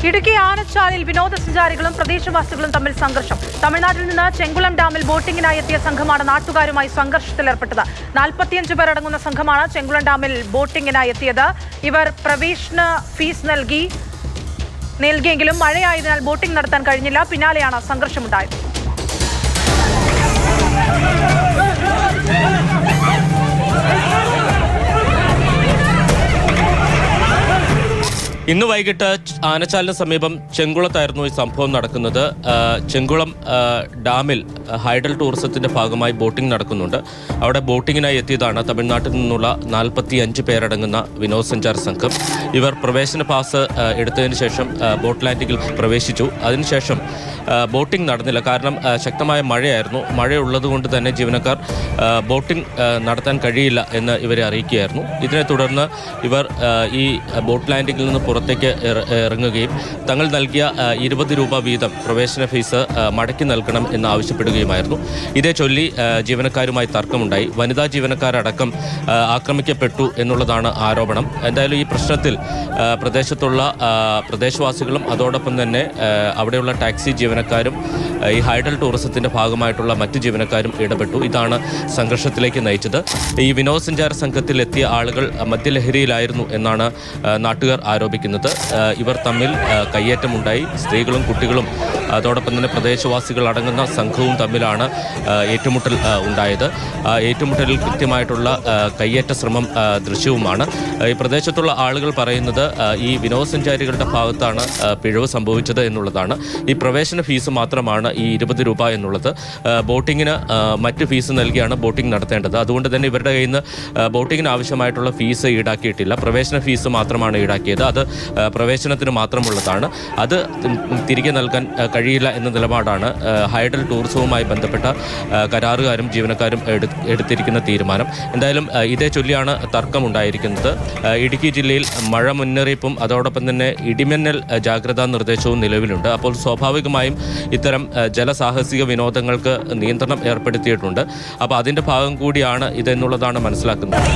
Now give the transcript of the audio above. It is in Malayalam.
ഇടുക്കി ആനച്ചാലിൽ വിനോദസഞ്ചാരികളും പ്രദേശവാസികളും തമ്മിൽ സംഘർഷം. തമിഴ്നാട്ടിൽ നിന്ന് ചെങ്കുളം ഡാമിൽ ബോട്ടിംഗിനായി എത്തിയ സംഘമാണ് നാട്ടുകാരുമായി സംഘർഷത്തിലേർപ്പെട്ടത്. 45 പേർ അടങ്ങുന്ന സംഘമാണ് ചെങ്കുളം ഡാമിൽ ബോട്ടിംഗിനായി എത്തിയത്. ഇവർ പ്രവേശന ഫീസ് നൽകിയെങ്കിലും മഴയായതിനാൽ ബോട്ടിംഗ് നടത്താൻ കഴിഞ്ഞില്ല. പിന്നാലെയാണ് സംഘർഷമുണ്ടായത്. ഇന്ന് വൈകിട്ട് ആനച്ചാലിന് സമീപം ചെങ്കുളത്തായിരുന്നു ഈ സംഭവം നടക്കുന്നത്. ചെങ്കുളം ഡാമിൽ ഹൈഡൽ ടൂറിസത്തിന്റെ ഭാഗമായി ബോട്ടിംഗ് നടക്കുന്നുണ്ട്. അവിടെ ബോട്ടിങ്ങിനായി എത്തിയതാണ് തമിഴ്നാട്ടിൽ നിന്നുള്ള 45 പേരടങ്ങുന്ന വിനോദസഞ്ചാര സംഘം. ഇവർ പ്രവേശന പാസ് എടുത്തതിന് ശേഷം ബോട്ട് ലാൻഡിങ്ങിൽ പ്രവേശിച്ചു. അതിനുശേഷം ബോട്ടിംഗ് നടന്നില്ല. കാരണം ശക്തമായ മഴയായിരുന്നു. മഴയുള്ളതുകൊണ്ട് തന്നെ ജീവനക്കാർ ബോട്ടിംഗ് നടത്താൻ കഴിയില്ല എന്ന് ഇവരെ അറിയിക്കുകയായിരുന്നു. ഇതിനെ തുടർന്ന് ഇവർ ഈ ബോട്ട് ലാൻഡിങ്ങിൽ നിന്ന് പുറത്തേക്ക് ഇറങ്ങുകയും തങ്ങൾ നൽകിയ 20 രൂപ വീതം പ്രവേശന ഫീസ് മടക്കി നൽകണം എന്ന് ആവശ്യപ്പെടുകയുമായിരുന്നു. ഇതേ ചൊല്ലി ജീവനക്കാരുമായി തർക്കമുണ്ടായി. വനിതാ ജീവനക്കാരടക്കം ആക്രമിക്കപ്പെട്ടു എന്നുള്ളതാണ് ആരോപണം. എന്തായാലും ഈ പ്രശ്നത്തിൽ പ്രദേശത്തുള്ള പ്രദേശവാസികളും അതോടൊപ്പം തന്നെ അവിടെയുള്ള ടാക്സി ജീവനക്കാരും ഈ ഹൈഡൽ ടൂറിസത്തിന്റെ ഭാഗമായിട്ടുള്ള മറ്റ് ജീവനക്കാരും ഇടപെട്ടു. ഇതാണ് സംഘർഷത്തിലേക്ക് നയിച്ചത്. ഈ വിനോദസഞ്ചാര സംഘത്തിൽ എത്തിയ ആളുകൾ മദ്യലഹരിയിലായിരുന്നു എന്നാണ് നാട്ടുകാർ ആരോപിക്കുന്നത്. ഇവർ തമ്മിൽ കയ്യേറ്റമുണ്ടായി. സ്ത്രീകളും കുട്ടികളും അതോടൊപ്പം തന്നെ പ്രദേശവാസികൾ അടങ്ങുന്ന സംഘവും തമ്മിലാണ് ഏറ്റുമുട്ടൽ ഉണ്ടായത്. ഏറ്റുമുട്ടലിൽ കൃത്യമായിട്ടുള്ള കയ്യേറ്റ ശ്രമം ദൃശ്യവുമാണ്. ഈ പ്രദേശത്തുള്ള ആളുകൾ പറയുന്നത് ഈ വിനോദസഞ്ചാരികളുടെ ഭാഗത്താണ് പിഴവ് സംഭവിച്ചത് എന്നുള്ളതാണ്. ഈ പ്രവേശന ഫീസ് മാത്രമാണ് ഈ 20 രൂപ എന്നുള്ളത്. ബോട്ടിങ്ങിന് മറ്റ് ഫീസ് നൽകിയാണ് ബോട്ടിംഗ് നടത്തേണ്ടത്. അതുകൊണ്ട് തന്നെ ഇവരുടെ കയ്യിൽ നിന്ന് ബോട്ടിങ്ങിന് ആവശ്യമായിട്ടുള്ള ഫീസ് ഈടാക്കിയിട്ടില്ല. പ്രവേശന ഫീസ് മാത്രമാണ് ഈടാക്കിയത്. അത് പ്രവേശനത്തിന് മാത്രമുള്ളതാണ്. അത് തിരികെ നൽകാൻ കഴിയില്ല എന്ന നിലപാടാണ് ഹൈഡൽ ടൂറിസവുമായി ബന്ധപ്പെട്ട കരാറുകാരും ജീവനക്കാരും എടുത്തിരിക്കുന്ന തീരുമാനം. എന്തായാലും ഇതേ ചൊല്ലിയാണ് തർക്കമുണ്ടായിരിക്കുന്നത്. ഇടുക്കി ജില്ലയിൽ മഴ മുന്നറിയിപ്പും അതോടൊപ്പം തന്നെ ഇടിമിന്നൽ ജാഗ്രതാ നിർദ്ദേശവും നിലവിലുണ്ട്. അപ്പോൾ സ്വാഭാവികമായും ഇത്തരം ജലസാഹസിക വിനോദങ്ങൾക്ക് നിയന്ത്രണം ഏർപ്പെടുത്തിയിട്ടുണ്ട്. അപ്പോൾ അതിൻ്റെ ഭാഗം കൂടിയാണ് ഇതെന്നുള്ളതാണ് മനസ്സിലാക്കുന്നത്.